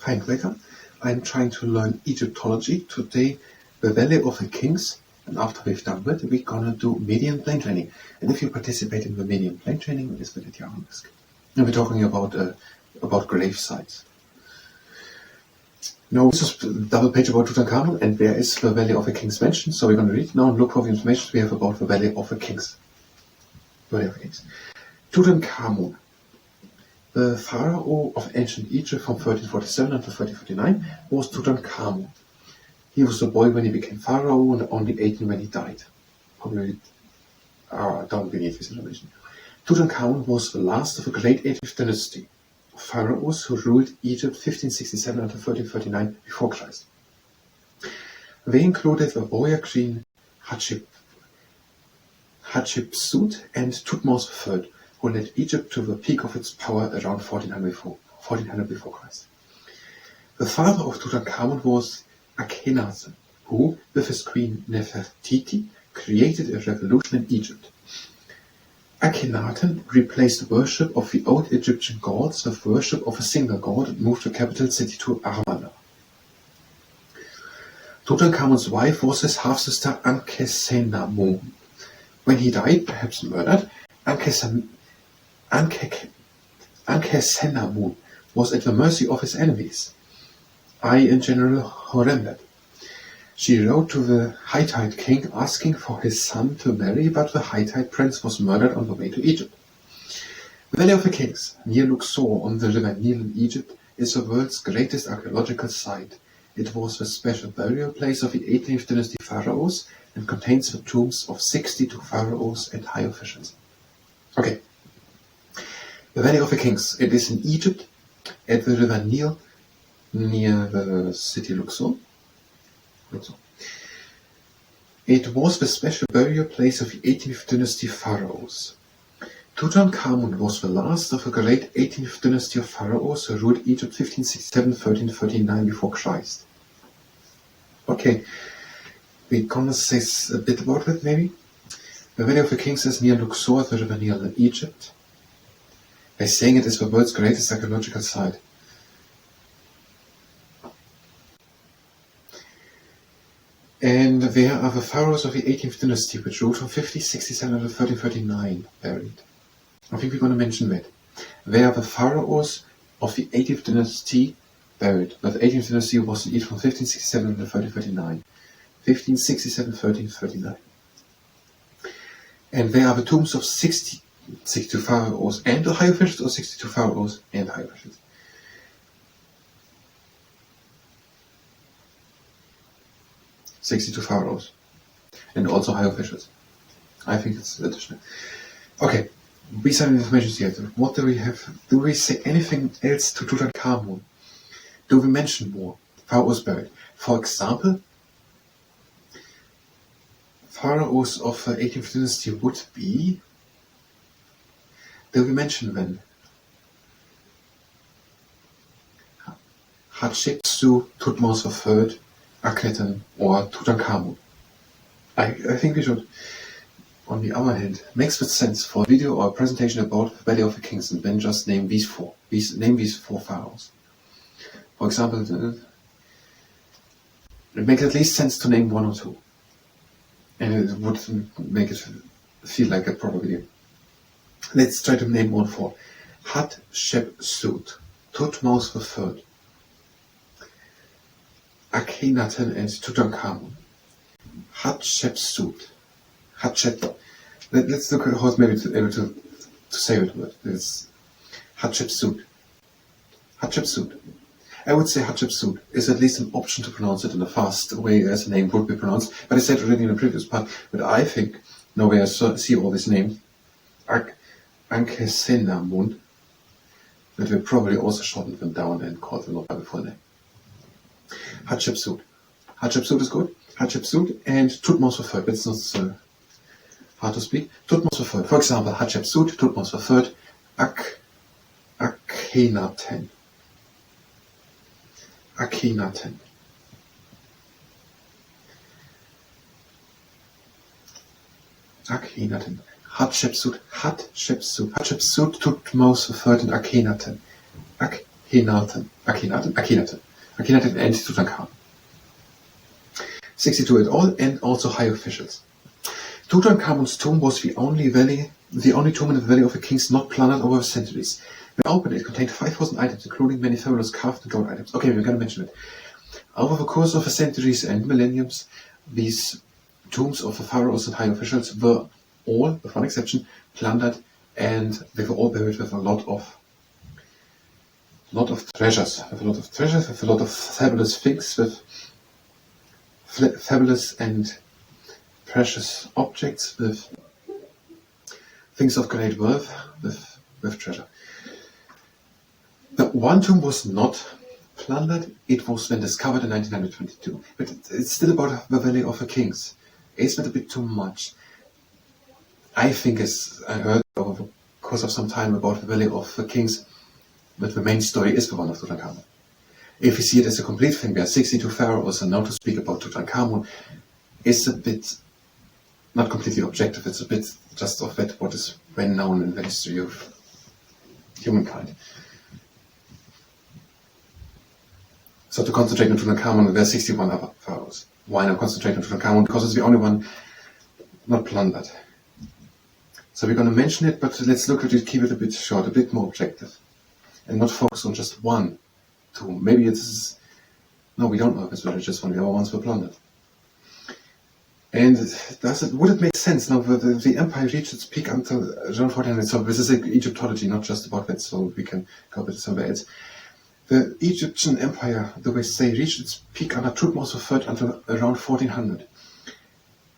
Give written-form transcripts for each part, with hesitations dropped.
Fine, Gregor. I'm trying to learn Egyptology. Today, the Valley of the Kings. And after we've done that, we're gonna do median plane training. And if you participate in the median plane training, it's with the RLMAPUUX. And we're talking about grave sites. Now, this is a double page about Tutankhamun, and where is the Valley of the Kings mentioned? So we're going to read now and look for the information we have about the Valley of the Kings. Valley of the Kings. Tutankhamun, the pharaoh of ancient Egypt from 1347 until 1349, was Tutankhamun. He was a boy when he became pharaoh and only 18 when he died. Probably down beneath this information. Tutankhamun was the last of a great 18th dynasty of pharaohs who ruled Egypt 1567 until 1339 before Christ. They included the warrior queen Hatshepsut and Thutmose III, who led Egypt to the peak of its power around 1400 before Christ. The father of Tutankhamun was Akhenaten, who, with his queen Nefertiti, created a revolution in Egypt. Akhenaten replaced worship of the old Egyptian gods with worship of a single god and moved the capital city to Amarna. Tutankhamun's wife was his half-sister Ankhesenamun. When he died, perhaps murdered, Ankhesenamun was at the mercy of his enemies, in general Horemheb. She wrote to the Hittite king asking for his son to marry, but the Hittite prince was murdered on the way to Egypt. The Valley of the Kings, near Luxor on the river Nile in Egypt, is the world's greatest archaeological site. It was the special burial place of the 18th dynasty pharaohs and contains the tombs of 62 pharaohs and high officials. Okay. The Valley of the Kings. It is in Egypt, at the river Nile, near the city Luxor. It was the special burial place of the 18th dynasty pharaohs. Tutankhamun was the last of a great 18th dynasty of pharaohs who ruled Egypt 1567-1339 before Christ. Okay, we're gonna say a bit about it maybe. The Valley of the Kings is near Luxor at the river Nile in Egypt. By saying it is the world's greatest archaeological site. And there are the pharaohs of the 18th dynasty, which ruled from 1567 to 1339, buried. I think we're going to mention that. There are the pharaohs of the 18th dynasty, buried. But the 18th dynasty was in Egypt from 1567 to 1339. 1567, 1339. And there are the tombs of 62 pharaohs and the high officials, or 62 pharaohs and high officials. (62 pharaohs) and also high officials. I think it's additional. Okay, we said information here. What do we have? Do we say anything else to Tutankhamun? Do we mention more pharaohs buried? For example, pharaohs of the 18th dynasty would be. Do we mention them? Hatshepsut, Thutmose III, Akhenaten, or Tutankhamun. I think we should. On the other hand, makes good sense for a video or a presentation about the Valley of the Kings, and then just name these four. Name these four pharaohs. For example, it makes at least sense to name one or two, and it would make it feel like a proper video. Let's try to name one for Hatshepsut, Thutmose III, Akhenaten and Tutankhamun. Hatshepsut. Let's look at how it's maybe able to say it word. It's Hatshepsut. Hatshepsut. I would say Hatshepsut is at least an option to pronounce it in a fast way as a name would be pronounced. But I said already in the previous part, but I think, now where I see all these names, Ankhesenamun, that we probably also shorten them down and call them not by the full name. Hatshepsut. Hatshepsut is good. Hatshepsut and Thutmose III. It's not so hard to speak. Thutmose III. For example, Hatshepsut, Thutmose III, Akhenaten. Akhenaten. Akhenaten. Hatshepsut, Thutmose III and Akhenaten. Akhenaten and Tutankhamun. 62 et al. And also high officials. Tutankhamun's tomb was the only tomb in the Valley of the Kings not plundered over centuries. When opened, it contained 5,000 items, including many fabulous carved and gold items. Okay, we're going to mention it. Over the course of the centuries and millenniums, these tombs of the pharaohs and high officials were all, with one exception, plundered, and they were all buried with a lot of treasures, with a lot of fabulous things, with fabulous and precious objects, with things of great worth, with treasure. Now, one tomb was not plundered. It was then discovered in 1922. But it's still about the Valley of the Kings. Isn't it a bit too much? I think, as I heard over the course of some time about the Valley of the Kings, that the main story is the one of Tutankhamun. If you see it as a complete thing, there are 62 pharaohs, and now to speak about Tutankhamun is a bit not completely objective. It's a bit just of that what is well known in the history of humankind. So to concentrate on Tutankhamun, there are 61 other pharaohs. Why not concentrate on Tutankhamun? Because it's the only one not plundered. So we're going to mention it, but let's look at it, keep it a bit short, a bit more objective, and not focus on just one tomb. Maybe it's... No, we don't know if it's religious one. The other ones were plundered. And would it make sense? Now, the empire reached its peak until around 1400. So this is Egyptology, not just about that, so we can go a bit somewhere else. The Egyptian empire, the way say, reached its peak under Thutmose III until around 1400.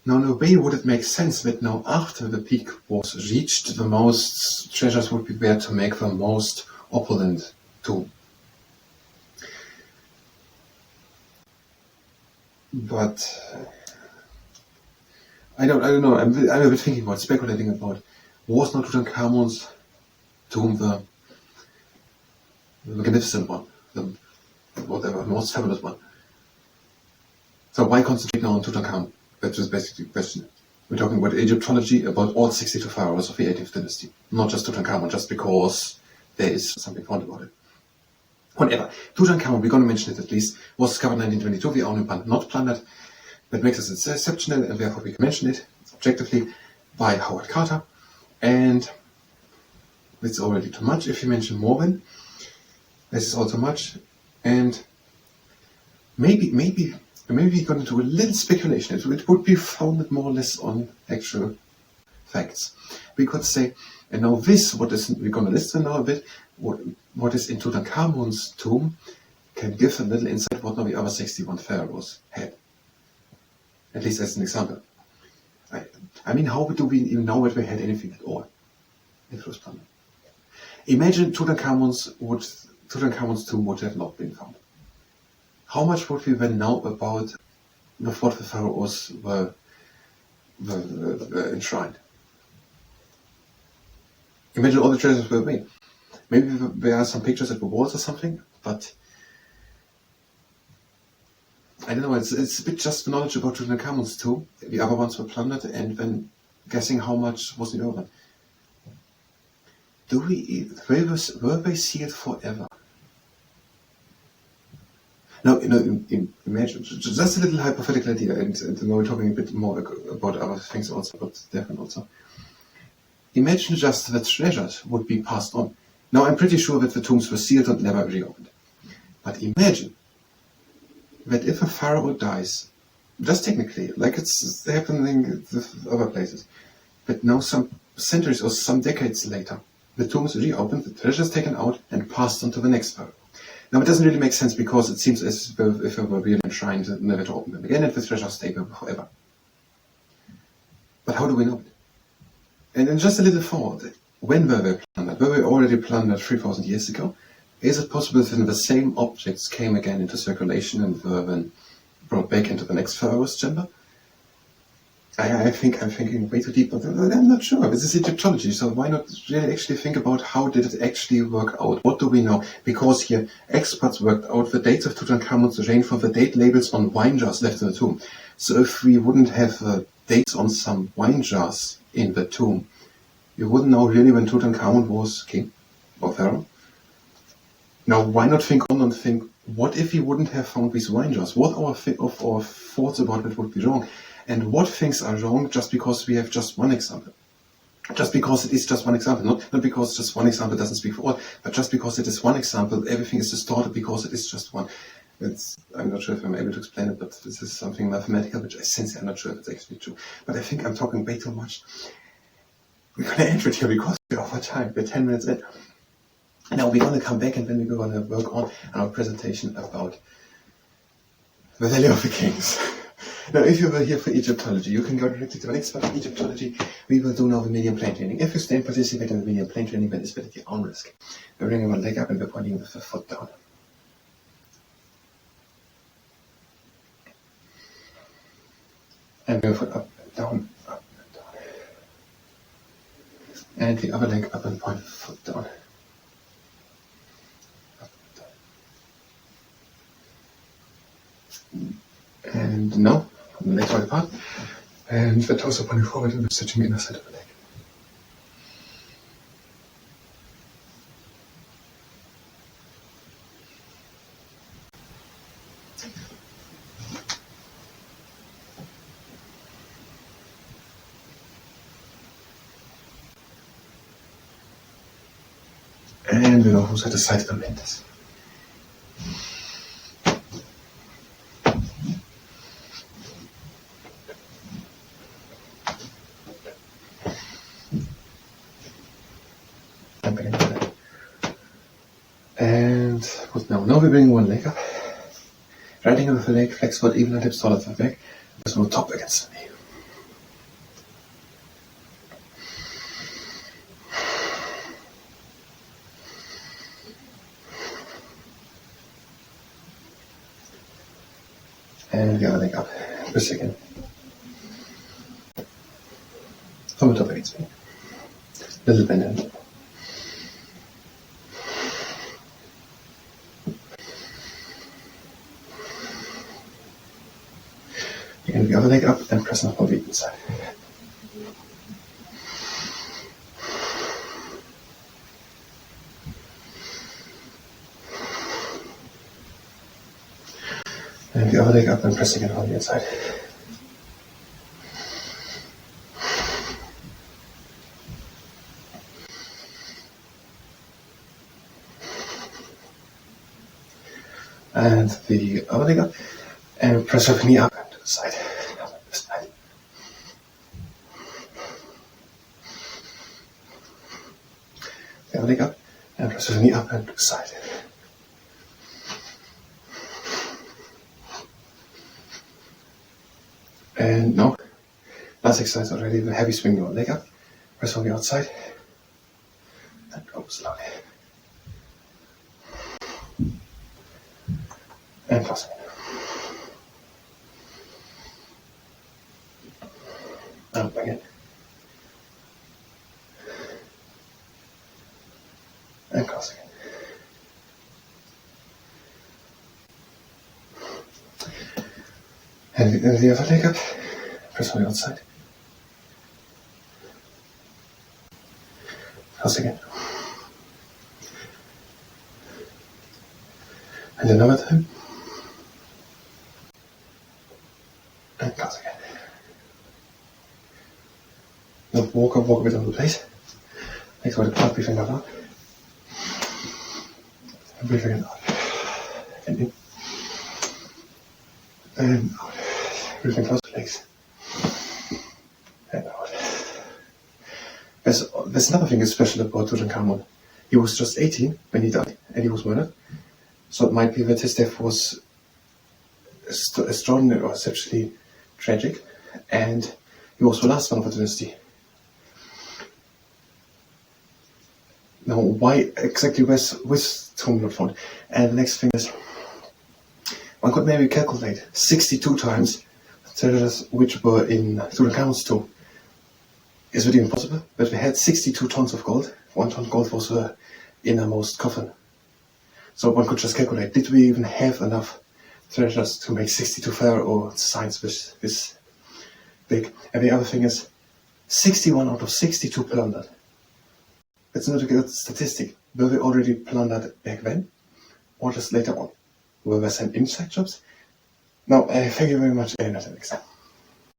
Now, in a way, would it make sense that now after the peak was reached, the most treasures would be there to make the most opulent tomb? But I don't know. I'm a bit thinking about, speculating about, was not Tutankhamun's tomb the magnificent one, the most fabulous one? So why concentrate now on Tutankhamun? That's just basically the question. We're talking about Egyptology, about all 62 pharaohs of the 18th dynasty, not just Tutankhamun, just because there is something fun about it. Whatever. Tutankhamun, we're going to mention it at least, was discovered in 1922, the only one not plundered. That makes us exceptional, and therefore we can mention it objectively by Howard Carter. And it's already too much if you mention Morven. This is also much. And maybe we're going to do a little speculation. It would be founded more or less on actual facts. We could say, and now this, we're going to list now a bit, what is in Tutankhamun's tomb can give a little insight what now the other 61 pharaohs had. At least as an example. I mean, how do we even know if they had anything at all? If it was plundered. Imagine Tutankhamun's tomb would have not been found. How much would we then know about what the pharaohs were enshrined? Imagine all the treasures were made. Maybe there are some pictures at the walls or something, but I don't know, it's a bit just the knowledge about Tutankhamun's tomb. The other ones were plundered, and then guessing how much was the other one. Were they sealed forever? Now, imagine, just a little hypothetical idea, and now we're talking a bit more about other things also, but different also. Imagine just that treasures would be passed on. Now, I'm pretty sure that the tombs were sealed and never reopened. But imagine that if a pharaoh dies, just technically, like it's happening with other places, but now some centuries or some decades later, the tombs reopened, the treasures taken out and passed on to the next pharaoh. Now, it doesn't really make sense because it seems as if they were really enshrined never to open them again, and the treasures stay there forever. But how do we know it? And then just a little thought, when were they plundered? Were they already plundered 3,000 years ago? Is it possible that the same objects came again into circulation and were then brought back into the next pharaoh's chamber? I think I'm thinking way too deep, but I'm not sure. This is Egyptology, so why not really actually think about how did it actually work out? What do we know? Because here experts worked out the dates of Tutankhamun's reign from the date labels on wine jars left in the tomb. So if we wouldn't have dates on some wine jars in the tomb, you wouldn't know really when Tutankhamun was king or pharaoh. Now, why not think on and think, what if we wouldn't have found these wine jars? What of our thoughts about it would be wrong? And what things are wrong just because we have just one example? Just because it is just one example, not because just one example doesn't speak for all, but just because it is one example, everything is distorted because it is just one. I'm not sure if I'm able to explain it, but this is something mathematical, which I sense I'm not sure if it's actually true. But I think I'm talking way too much. We're going to end it here because we're over time. We're 10 minutes in. And now we're going to come back and then we're going to work on our presentation about the Valley of the Kings. Now, if you were here for Egyptology, you can go directly to the next part of Egyptology. We will do now the medium plane training. If you stay and participate in the medium plane training, then it's better at your own risk. We're bringing one leg up and we're pointing with the foot down. And we'll foot up and down, up and down. And the other leg up and point the foot down. Up and down. And now, the legs wide apart. And the toes are pointing forward and we're stretching the inner side of the leg. And we'll also at the side of the mentis. And put now we're bringing one leg up. Right angle with the leg, flex foot, even hips solid the back. There's no top against the knee. And the other leg up. Twist again. From the top against me. Little bend in. And the other leg up and press up on the inside. And the other leg up and pressing it on the inside. And the other leg up and press your knee up and to the side. The other leg up and press your knee up and to the side. And now, last exercise already, the heavy swing your leg up, press on the outside, and go slowly. And close again. Up again. And close again. And the other leg up, press on the outside. Close again. And another time. And close again. Now walk a bit on the place. Legs wide apart, breathing out loud. And breathing in out. And in. And out. Breathing close to legs. And out. There's another thing special about Tutankhamun. He was just 18 when he died, and he was murdered. So it might be that his death was extraordinary or exceptionally tragic, and he was the last one of the dynasty. Now, why exactly was tomb not found? And the next thing is, one could maybe calculate 62 times the treasures which were in Tutankhamun's tomb. Is it even possible? But we had 62 tons of gold. 1 ton gold was the innermost coffin. So one could just calculate, did we even have enough treasures to make 62 pharaoh signs this big? And the other thing is, 61 out of 62 plundered. It's not a good statistic. Were they already plundered back then? orders later on. Will they send inside jobs? No, thank you very much. Not next time.